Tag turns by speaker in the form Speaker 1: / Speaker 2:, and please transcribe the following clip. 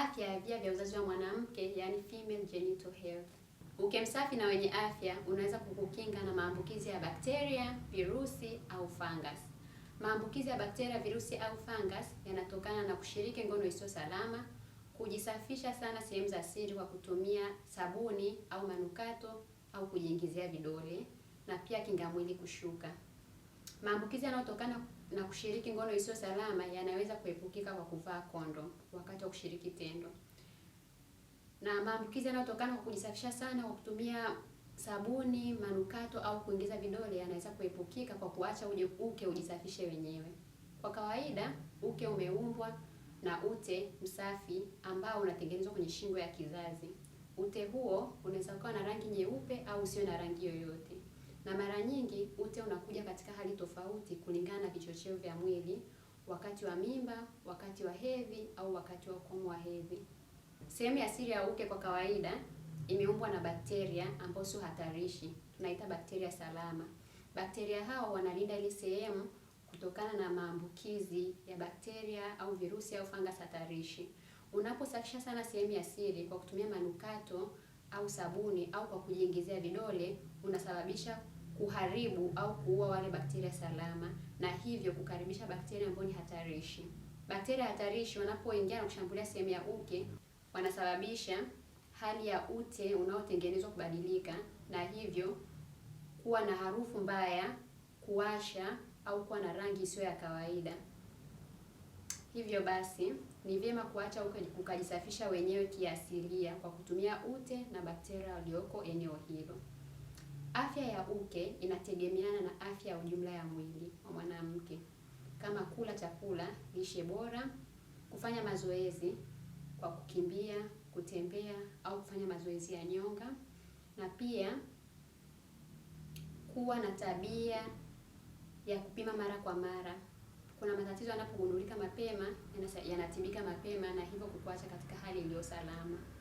Speaker 1: afya ya via vya uzazi wa mwanamke, yani female genital health. Uke msafi na wenye afya unaweza kukukinga na maambukizi ya bakteria, virusi au fungus. Maambukizi ya bakteria, virusi au fungus yanatokana na kushiriki ngono isiyo salama, kujisafisha sana sehemu za siri kwa kutumia sabuni au manukato au kujiingizia vidole, na pia kinga mwili kushuka. Maambukizi yanayotokana na kushiriki ngono isiyo salama yanaweza kuepukika kwa kuvaa kondom wakati wa kushiriki tendo. Na maambukizi yanayotokana kwa kujisafisha sana kwa kutumia sabuni, manukato au kuingiza vidole yanaweza kuepukika kwa kuacha uke ujisafishe wenyewe. Kwa kawaida, uke umeumbwa na ute msafi ambao unatengenezwa kwenye shingo ya kizazi. Ute huo unaweza kuwa na rangi nyeupe au usio na rangi yoyote. Na mara nyingi ute unakuja katika hali tofauti kulingana na vichocheo vya mwili, wakati wa mimba, wakati wa hedhi au wakati wa ukomo wa hedhi. Sehemu ya siri ya uke kwa kawaida imeumbwa na bakteria ambao sio hatarishi. Tunaita bakteria salama. Bakteria hao wanalinda ile sehemu kutokana na maambukizi ya bakteria au virusi au fungus hatarishi. Unaposafisha sana sehemu ya siri kwa kutumia manukato au sabuni au kwa kujiingizia vidole, unasababisha kuharibu au kuua wale bakteria salama, na hivyo kukaribisha bakteria ambao ni hatarishi. Bakteria hatarishi wanapoingia na kushambulia sehemu ya uke, wanasababisha hali ya ute unaotengenezwa kubadilika, na hivyo kuwa na harufu mbaya, kuwasha au kuwa na rangi isiyo ya kawaida. Hivyo basi ni vyema kuacha ukajisafisha wenyewe kiasilia kwa kutumia ute na bakteria walioko eneo hilo. Afya ya uke inategemeana na afya ya ujumla ya mwili wa mwanamke, kama kula chakula lishe bora, kufanya mazoezi kwa kukimbia, kutembea au kufanya mazoezi ya nyonga, na pia kuwa na tabia ya kupima mara kwa mara. Kuna matatizo yanapogundulika mapema yanatibika mapema, na hivyo kukuacha katika hali iliyo salama.